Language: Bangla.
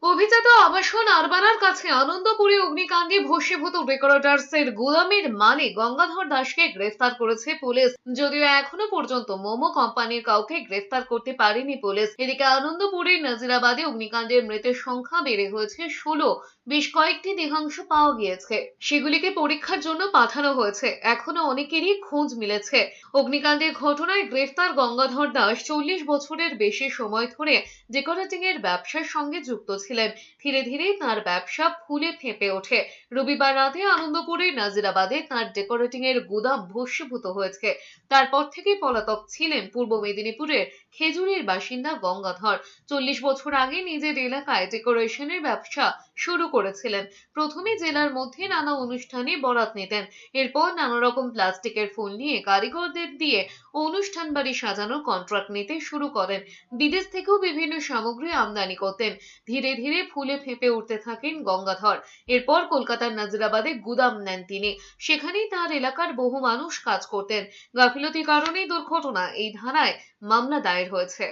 অভিজাত আবাসন আরবানার কাছে আনন্দপুরে অগ্নিকাণ্ডে ভস্মীভূত ডেকোরেটরসের গুদামের মালিক গঙ্গাধর দাসকে গ্রেফতার করেছে পুলিশ। যদিও এখনো পর্যন্ত মোমো কোম্পানির কাউকে গ্রেফতার করতে পারেনি পুলিশ। এদিকে আনন্দপুরের নাজিরাবাদে অগ্নিকাণ্ডের মৃতের সংখ্যা বেড়ে হয়েছে 16। বেশ কয়েকটি দেহাংশ পাওয়া গিয়েছে, সেগুলিকে পরীক্ষার জন্য পাঠানো হয়েছে। এখনো অনেকেরই খোঁজ মিলেছে। অগ্নিকাণ্ডের ঘটনায় গ্রেফতার গঙ্গাধর দাস 40 বছরের বেশি সময় ধরে ডেকোরেটিং এর ব্যবসার সঙ্গে যুক্ত ছিলেন। ধীরে ধীরে তার ব্যবসা ফুলে ফেঁপে ওঠে। রবিবার রাতে আনন্দপুরের নাজিরাবাদে তার ডেকোরেটিং এর গুদাম ভস্মীভূত হয়েছে। তারপর থেকেই পলাতক ছিলেন পূর্ব মেদিনীপুরের খেজুরির বাসিন্দা গঙ্গাধর। 40 বছর আগে নিজের এলাকায় ডেকোরেশনের ব্যবসা শুরু করেছিলেন। প্রথমে জেলার মধ্যে নানা অনুষ্ঠানে বরাত নিতেন। এরপর নানা রকম প্লাস্টিকের ফুল নিয়ে কারিগরদের দিয়ে অনুষ্ঠান বাড়ি সাজানোর কন্ট্রাক্ট নিতে শুরু করেন। বিদেশ থেকেও বিভিন্ন সামগ্রী আমদানি করতেন। ধীরে ধীরে ফুলে ফেঁপে উঠতে থাকেন গঙ্গাধর। এরপর কলকাতার নাজিরাবাদে গুদাম নেন তিনি। সেখানেই তার এলাকার বহু মানুষ কাজ করতেন। গাফিলতির কারণেই দুর্ঘটনা। এই ধারায় মামলা দায়ের হয়েছে।